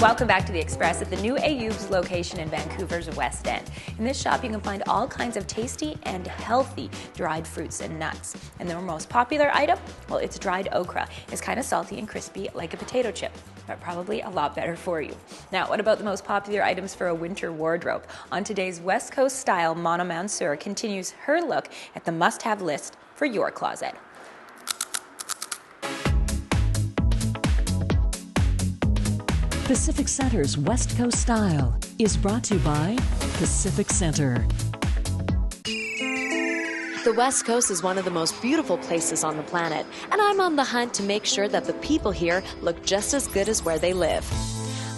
Welcome back to The Express at the new Ayoubs location in Vancouver's West End. In this shop, you can find all kinds of tasty and healthy dried fruits and nuts. And their most popular item? Well, it's dried okra. It's kind of salty and crispy like a potato chip, but probably a lot better for you. Now, what about the most popular items for a winter wardrobe? On today's West Coast style, Mana Mansour continues her look at the must-have list for your closet. Pacific Center's West Coast Style is brought to you by Pacific Center. The West Coast is one of the most beautiful places on the planet, and I'm on the hunt to make sure that the people here look just as good as where they live.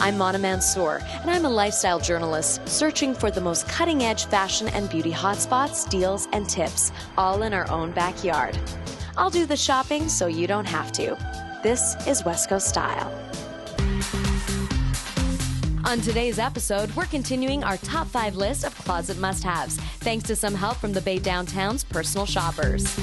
I'm Mana Mansour, and I'm a lifestyle journalist searching for the most cutting-edge fashion and beauty hotspots, deals, and tips, all in our own backyard. I'll do the shopping so you don't have to. This is West Coast Style. On today's episode, we're continuing our top 5 list of closet must-haves, thanks to some help from the Bay Downtown's personal shoppers.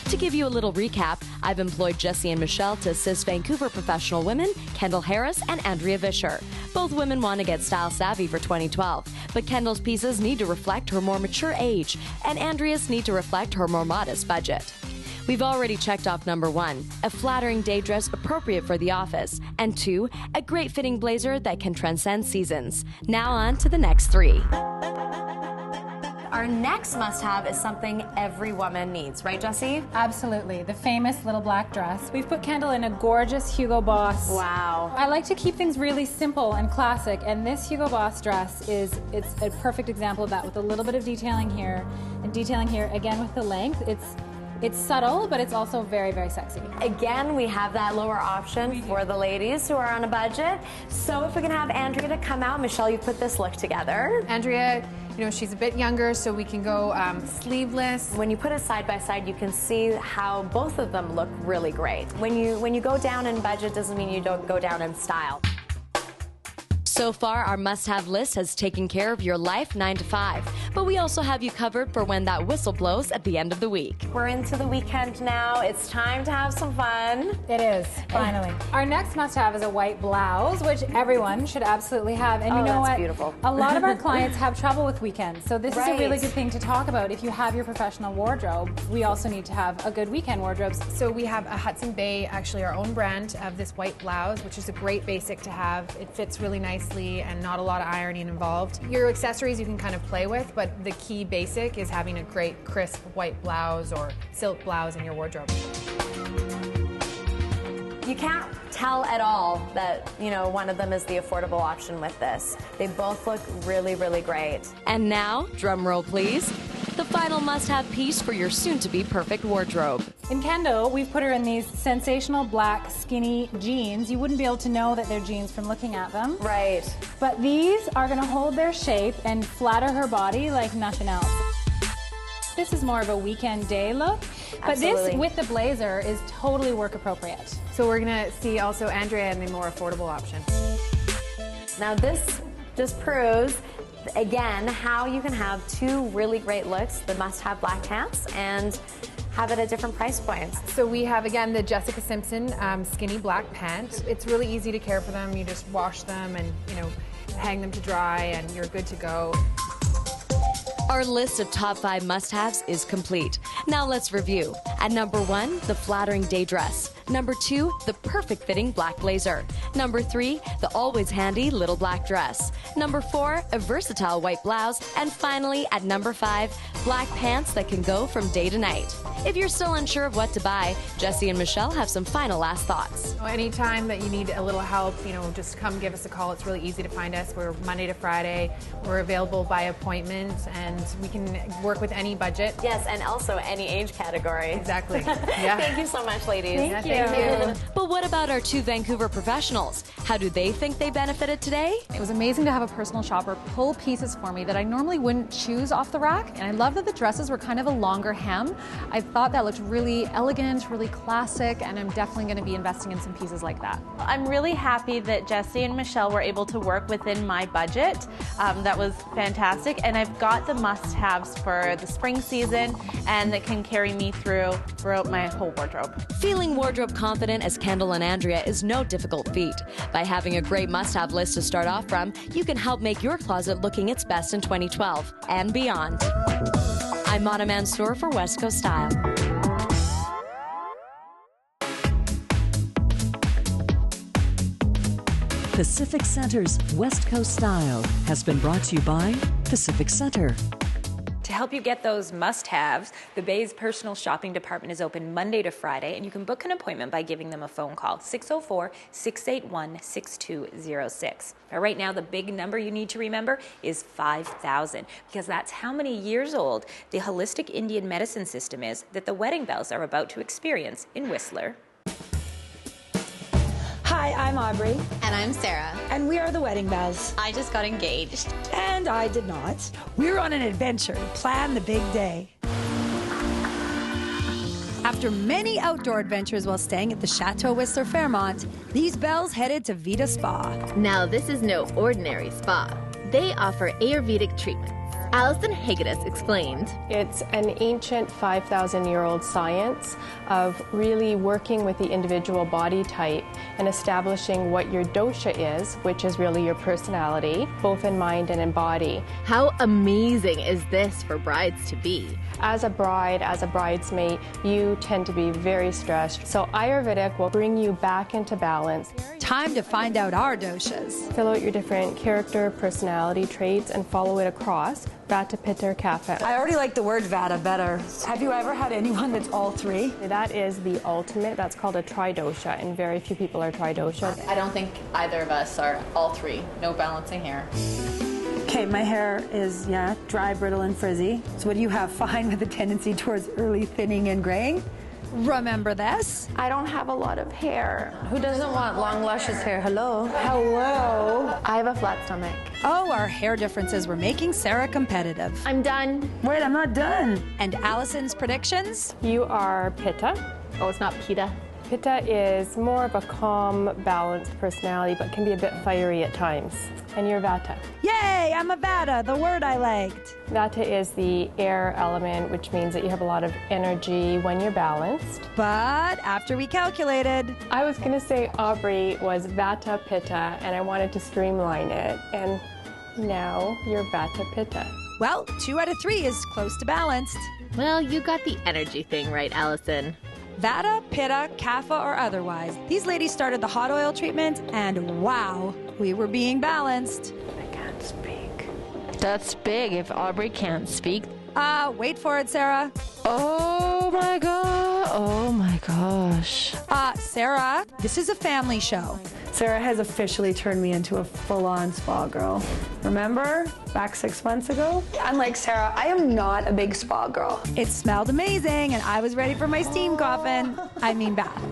To give you a little recap, I've employed Jessie and Michelle to assist Vancouver professional women, Kendall Harris and Andrea Vischer. Both women want to get style savvy for 2012, but Kendall's pieces need to reflect her more mature age, and Andrea's need to reflect her more modest budget. We've already checked off number 1, a flattering day dress appropriate for the office, and 2, a great fitting blazer that can transcend seasons. Now on to the next 3. Our next must-have is something every woman needs, right, Jessie? Absolutely, the famous little black dress. We've put Kendall in a gorgeous Hugo Boss. Wow. I like to keep things really simple and classic, and this Hugo Boss dress it's a perfect example of that, with a little bit of detailing here and detailing here, again with the length. It's subtle, but it's also very, very sexy. Again, we have that lower option for the ladies who are on a budget. So if we can have Andrea to come out, Michelle, you put this look together. Andrea, you know, she's a bit younger, so we can go sleeveless. When you put it side by side, you can see how both of them look really great. When you go down in budget, doesn't mean you don't go down in style. So far, our must-have list has taken care of your life 9 to 5, but we also have you covered for when that whistle blows at the end of the week. We're into the weekend now. It's time to have some fun. It is, finally. Our next must-have is a white blouse, which everyone should absolutely have. And you know what? Beautiful. A lot of our clients have trouble with weekends, so this is a really Right. good thing to talk about. If you have your professional wardrobe, we also need to have a good weekend wardrobe. So we have a Hudson Bay, actually our own brand of this white blouse, which is a great basic to have. It fits really nicely and not a lot of ironing involved. Your accessories you can kind of play with, but the key basic is having a great crisp white blouse or silk blouse in your wardrobe. You can't tell at all that, you know, one of them is the affordable option with this. They both look really, really great. And now, drum roll please, the final must-have piece for your soon-to-be perfect wardrobe. In Kendall, we've put her in these sensational black skinny jeans. You wouldn't be able to know that they're jeans from looking at them. Right. But these are gonna hold their shape and flatter her body like nothing else. This is more of a weekend day look, but Absolutely. this with the blazer is totally work appropriate. So we're gonna see also Andrea in the more affordable option. Now this just proves, again, how you can have 2 really great looks, the must-have black pants, and have it at different price points. So we have, again, the Jessica Simpson skinny black pant. It's really easy to care for them. You just wash them and, you know, hang them to dry and you're good to go. Our list of top 5 must-haves is complete. Now let's review. At number 1, the flattering day dress. Number 2, the perfect fitting black blazer. Number 3, the always handy little black dress. Number 4, a versatile white blouse. And finally, at number 5, black pants that can go from day to night. If you're still unsure of what to buy, Jessie and Michelle have some final last thoughts. Anytime that you need a little help, you know, just come give us a call. It's really easy to find us. We're Monday to Friday. We're available by appointment, and we can work with any budget. Yes, and also any age category. Exactly. Yeah. Thank you so much, ladies. Thank you. Thank you. But what about our 2 Vancouver professionals? How do they think they benefited today? It was amazing to have a personal shopper pull pieces for me that I normally wouldn't choose off the rack, and I love love that the dresses were kind of a longer hem. I thought that looked really elegant, really classic, and I'm definitely going to be investing in some pieces like that. I'm really happy that Jesse and Michelle were able to work within my budget. That was fantastic, and I've got the must-haves for the spring season and that can carry me throughout my whole wardrobe. Feeling wardrobe confident as Kendall and Andrea is no difficult feat. By having a great must-have list to start off from, you can help make your closet looking its best in 2012 and beyond. I'm Mana Mansour for West Coast Style. Pacific Center's West Coast Style has been brought to you by Pacific Center. To help you get those must-haves, the Bay's personal shopping department is open Monday to Friday, and you can book an appointment by giving them a phone call, 604-681-6206. But right now, the big number you need to remember is 5,000, because that's how many years old the holistic Indian medicine system is that the wedding bells are about to experience in Whistler. Hi, I'm Aubrey. And I'm Sarah. And we are the Wedding Bells. I just got engaged. And I did not. We're on an adventure to plan the big day. After many outdoor adventures while staying at the Chateau Whister Fairmont, these bells headed to Vida Spa. Now, this is no ordinary spa. They offer Ayurvedic treatments. Alison Hagedis explained. It's an ancient 5,000-year-old science of really working with the individual body type and establishing what your dosha is, which is really your personality, both in mind and in body. How amazing is this for brides-to-be? As a bride, as a bridesmaid, you tend to be very stressed. So Ayurvedic will bring you back into balance. Time to find out our doshas. Fill out your different character, personality traits, and follow it across. Vata, Pitta, Kapha. I already like the word Vata better. Have you ever had anyone that's all three? That is the ultimate. That's called a tridosha, and very few people are tridosha. I don't think either of us are all three. No balancing here. Okay, my hair is, dry, brittle, and frizzy. So what do you have? Fine with a tendency towards early thinning and graying? Remember this? I don't have a lot of hair. Who doesn't want long, luscious hair? Hello? Hello? I have a flat stomach. Oh, our hair differences were making Sarah competitive. I'm done. Wait, I'm not done. And Allison's predictions? You are Pitta. Oh, it's not Pitta. Pitta is more of a calm, balanced personality, but can be a bit fiery at times. And you're Vata. Yay, I'm a Vata, the word I liked. Vata is the air element, which means that you have a lot of energy when you're balanced. But after we calculated, I was going to say Aubrey was Vata Pitta, and I wanted to streamline it. And now you're Vata Pitta. Well, 2 out of 3 is close to balanced. Well, you got the energy thing right, Allison. Vata, Pitta, Kapha, or otherwise, these ladies started the hot oil treatment, and wow, we were being balanced. I can't speak. That's big if Aubrey can't speak. Wait for it, Sarah. Oh my god. Oh my gosh. Sarah, this is a family show. Sarah has officially turned me into a full-on spa girl. Remember? Back 6 months ago? Unlike Sarah, I am not a big spa girl. It smelled amazing, and I was ready for my steam coffin. I mean bath.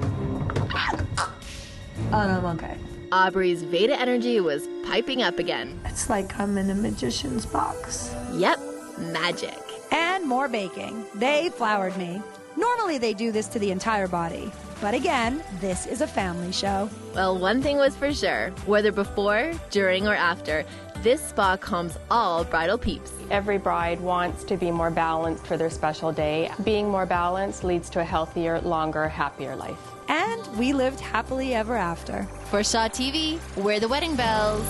Oh, no, I'm okay. Aubrey's Veda energy was piping up again. It's like I'm in a magician's box. Yep, magic. And more baking. They floured me. Normally they do this to the entire body. But again, this is a family show. Well, one thing was for sure. Whether before, during, or after, this spa calms all bridal peeps. Every bride wants to be more balanced for their special day. Being more balanced leads to a healthier, longer, happier life. And we lived happily ever after. For Shaw TV, we're the Wedding Bells.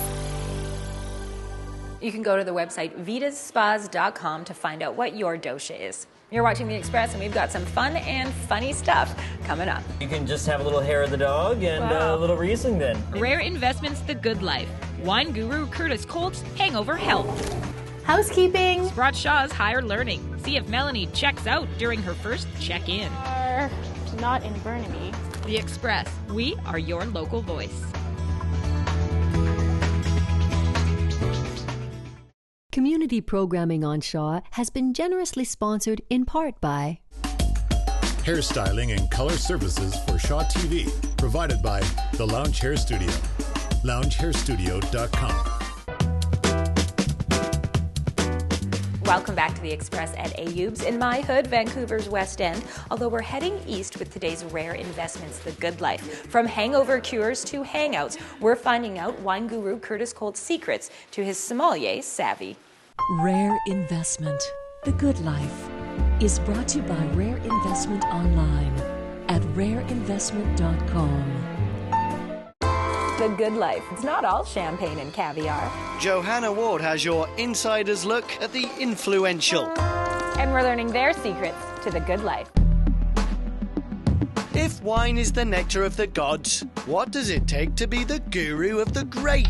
You can go to the website vidasspas.com to find out what your dosha is. You're watching The Express, and we've got some fun and funny stuff coming up. You can just have a little hair of the dog and a little Riesling then. Rare Investments The Good Life. Wine guru Kurtis Kolt's Hangover Health. Housekeeping. Sprott Shaw's Higher Learning. See if Melanie checks out during her first check-in. Not in Burnaby. The Express. We are your local voice. Community programming on Shaw has been generously sponsored in part by Hairstyling and color services for Shaw TV, provided by The Lounge Hair Studio, loungehairstudio.com. Welcome back to the Express at Ayoubs in my hood, Vancouver's West End. Although we're heading east with today's rare investments, the good life. From hangover cures to hangouts, we're finding out wine guru Kurtis Kolt's secrets to his sommelier savvy. Rare Investment, the good life, is brought to you by Rare Investment Online at rareinvestment.com. The good life. It's not all champagne and caviar. Johanna Ward has your insider's look at the influential. And we're learning their secrets to the good life. If wine is the nectar of the gods, what does it take to be the guru of the grape?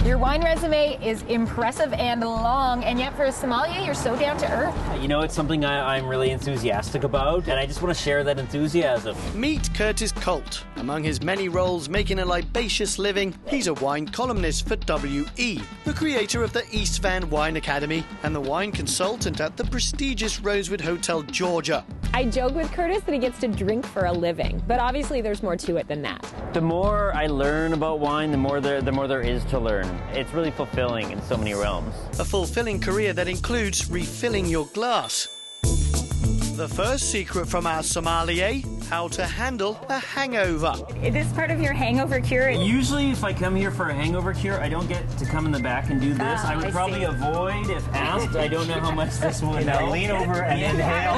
Your wine resume is impressive and long, and yet for a sommelier, you're so down to earth. You know, it's something I'm really enthusiastic about, and I just want to share that enthusiasm. Meet Kurtis Kolt. Among his many roles making a libacious living, he's a wine columnist for WE, the creator of the East Van Wine Academy, and the wine consultant at the prestigious Rosewood Hotel, Georgia. I joke with Kurtis that he gets to drink for a living, but obviously there's more to it than that. The more I learn about wine, the more there is to learn. It's really fulfilling in so many realms. A fulfilling career that includes refilling your glass. The first secret from our sommelier, how to handle a hangover. Is this part of your hangover cure? Usually if I come here for a hangover cure, I don't get to come in the back and do this. I would probably avoid if asked. I don't know how much this would help. Lean over and inhale.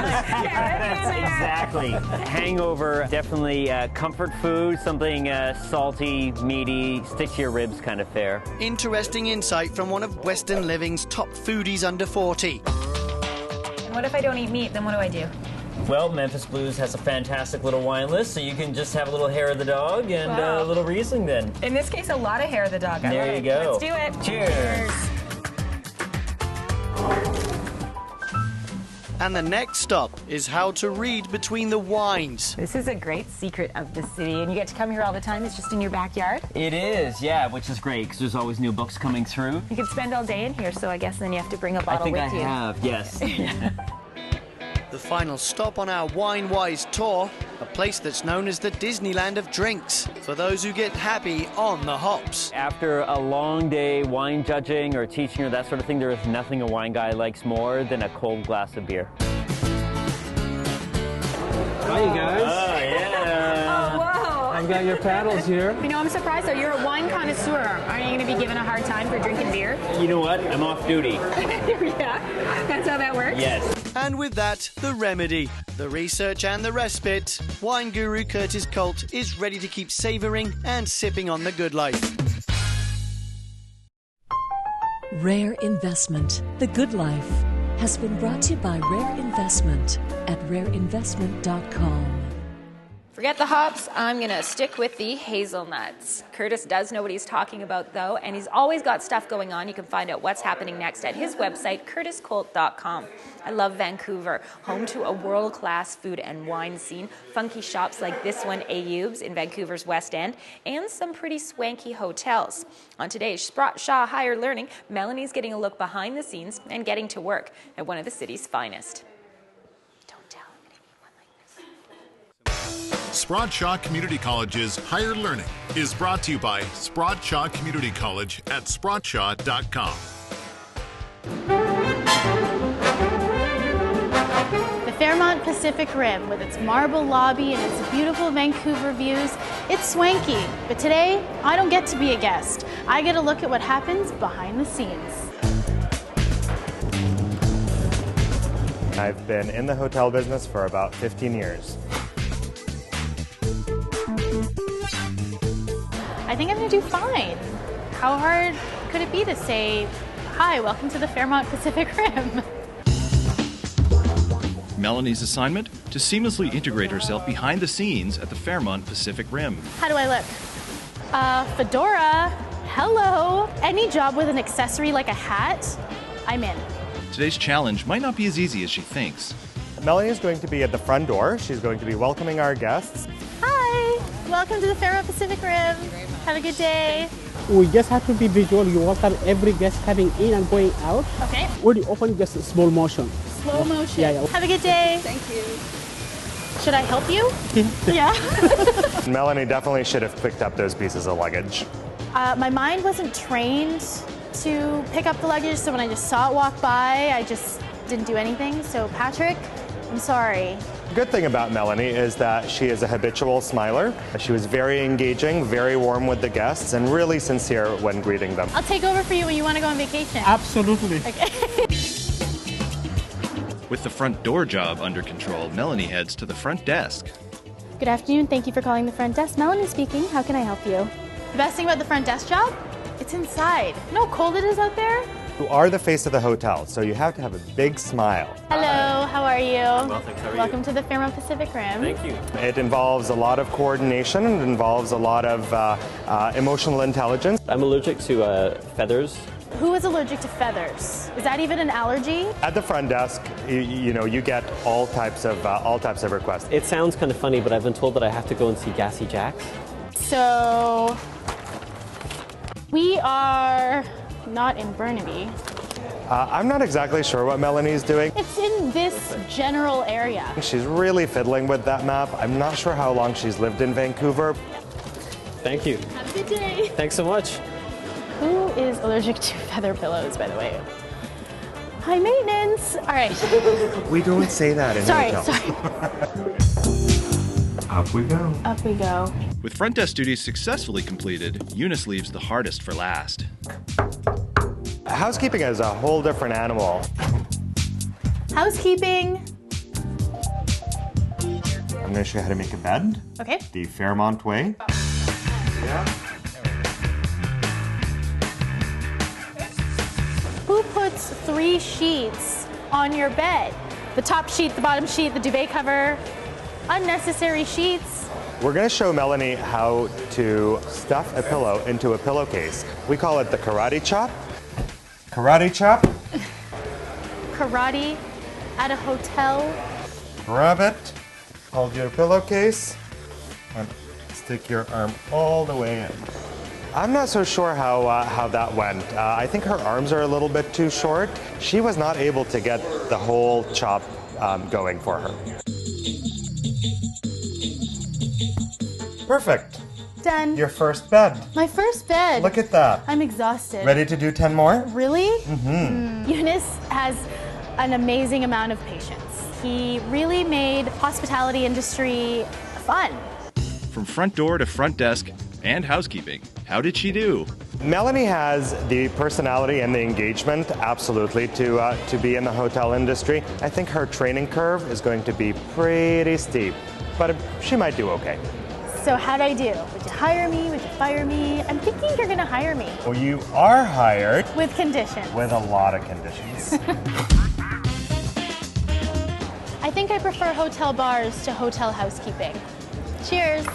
Exactly. Hangover, definitely comfort food, something salty, meaty, stick to your ribs kind of fare. Interesting insight from one of Western Living's top foodies under 40. And what if I don't eat meat? Then what do I do? Well, Memphis Blues has a fantastic little wine list, so you can just have a little hair of the dog and a little Riesling then. In this case, a lot of hair of the dog. There you go. Let's do it. Cheers. And the next stop is how to read between the wines. This is a great secret of the city, and you get to come here all the time. It's just in your backyard. It is, yeah, which is great because there's always new books coming through. You could spend all day in here, so I guess then you have to bring a bottle with you. I think I have, yes. The final stop on our Wine-Wise tour, a place that's known as the Disneyland of drinks, for those who get happy on the hops. After a long day wine judging or teaching or that sort of thing, there is nothing a wine guy likes more than a cold glass of beer. Hi, you guys. Oh, yeah. Oh, whoa. I've got your paddles here. You know, I'm surprised, though. You're a wine connoisseur. Are you going to be given a hard time for drinking beer? You know what? I'm off duty. Yeah, that's how that works? Yes. And with that, the remedy, the research and the respite. Wine guru Kurtis Kolt is ready to keep savouring and sipping on the good life. Rare Investment, the good life, has been brought to you by Rare Investment at rareinvestment.com. Forget the hops, I'm going to stick with the hazelnuts. Kurtis does know what he's talking about, though, and he's always got stuff going on. You can find out what's happening next at his website, kurtiskolt.com. I love Vancouver, home to a world-class food and wine scene, funky shops like this one, Ayoubs, in Vancouver's West End, and some pretty swanky hotels. On today's Sprott Shaw Higher Learning, Melanie's getting a look behind the scenes and getting to work at one of the city's finest. Sprott Shaw Community College's Higher Learning is brought to you by Sprott Shaw Community College at sprottshaw.com. The Fairmont Pacific Rim, with its marble lobby and its beautiful Vancouver views, it's swanky. But today, I don't get to be a guest. I get a look at what happens behind the scenes. I've been in the hotel business for about 15 years. I think I'm going to do fine. How hard could it be to say, hi, welcome to the Fairmont Pacific Rim? Melanie's assignment? To seamlessly integrate herself behind the scenes at the Fairmont Pacific Rim. How do I look? Fedora, hello. Any job with an accessory like a hat, I'm in. Today's challenge might not be as easy as she thinks. Melanie is going to be at the front door. She's going to be welcoming our guests. Hi, welcome to the Fairmont Pacific Rim. Have a good day. We just have to be visual. You welcome every guest coming in and going out. Okay. When you open, just a slow motion. Slow motion. Yeah. Have a good day. Thank you. Should I help you? Yeah. Melanie definitely should have picked up those pieces of luggage. My mind wasn't trained to pick up the luggage, so when I just saw it walk by, I just didn't do anything. So Patrick, I'm sorry. The good thing about Melanie is that she is a habitual smiler. She was very engaging, very warm with the guests, and really sincere when greeting them. I'll take over for you when you want to go on vacation. Absolutely. Okay. With the front door job under control, Melanie heads to the front desk. Good afternoon. Thank you for calling the front desk. Melanie speaking. How can I help you? The best thing about the front desk job? It's inside. You know how cold it is out there? You are the face of the hotel, so you have to have a big smile. Hello, how are you? Well, thanks. How are Welcome you? to the Fairmont Pacific Rim. Thank you. It involves a lot of coordination, and it involves a lot of emotional intelligence. I'm allergic to feathers. Who is allergic to feathers? Is that even an allergy? At the front desk, you get all types of requests. It sounds kind of funny, but I've been told that I have to go and see Gassy Jacks. So, we are not in Burnaby. I'm not exactly sure what Melanie's doing. It's in this general area. She's really fiddling with that map. I'm not sure how long she's lived in Vancouver. Thank you. Have a good day. Thanks so much. Who is allergic to feather pillows, by the way? High maintenance. All right. We don't say that in hotels. Sorry. Up we go. Up we go. With front desk duties successfully completed, Eunice leaves the hardest for last. Housekeeping is a whole different animal. Housekeeping. I'm going to show you how to make a bed. Okay. The Fairmont way. Yeah. Who puts 3 sheets on your bed? The top sheet, the bottom sheet, the duvet cover. Unnecessary sheets. We're going to show Melanie how to stuff a pillow into a pillowcase. We call it the karate chop. Karate chop. Karate at a hotel. Grab it, hold your pillowcase, and stick your arm all the way in. I'm not so sure how that went. I think her arms are a little bit too short. She was not able to get the whole chop going for her. Perfect. Done. Your first bed. My first bed. Look at that. I'm exhausted. Ready to do 10 more? Really? Mm-hmm. Eunice has an amazing amount of patience. He really made hospitality industry fun. From front door to front desk and housekeeping, how did she do? Melanie has the personality and the engagement, absolutely, to be in the hotel industry. I think her training curve is going to be pretty steep, but she might do okay. So how'd I do? Would you hire me? Would you fire me? I'm thinking you're gonna hire me. Well, you are hired. With conditions. With a lot of conditions. I think I prefer hotel bars to hotel housekeeping. Cheers.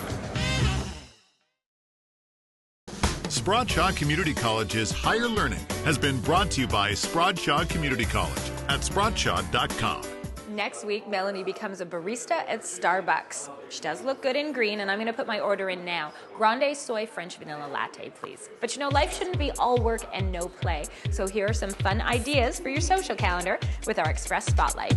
Spradshaw Community College's Higher Learning has been brought to you by Spradshaw Community College at spradshaw.com. Next week, Melanie becomes a barista at Starbucks. She does look good in green, and I'm going to put my order in now. Grande soy French vanilla latte, please. But you know, life shouldn't be all work and no play. So here are some fun ideas for your social calendar with our Express Spotlight.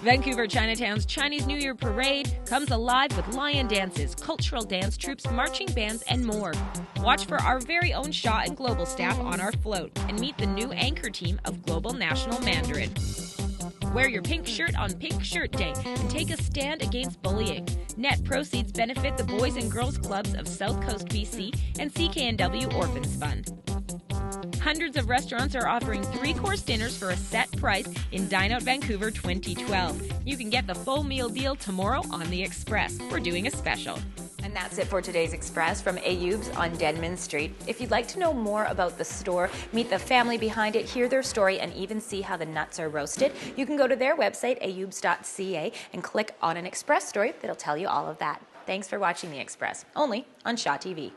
Vancouver Chinatown's Chinese New Year Parade comes alive with lion dances, cultural dance troupes, marching bands, and more. Watch for our very own Shaw and Global staff on our float and meet the new anchor team of Global National Mandarin. Wear your pink shirt on Pink Shirt Day and take a stand against bullying. Net proceeds benefit the Boys and Girls Clubs of South Coast BC and CKNW Orphans Fund. Hundreds of restaurants are offering 3-course dinners for a set price in Dine Out Vancouver 2012. You can get the full meal deal tomorrow on the Express. We're doing a special. And that's it for today's Express from Ayoubs on Denman Street. If you'd like to know more about the store, meet the family behind it, hear their story, and even see how the nuts are roasted, you can go to their website, ayoubs.ca, and click on an Express story that'll tell you all of that. Thanks for watching The Express, only on Shaw TV.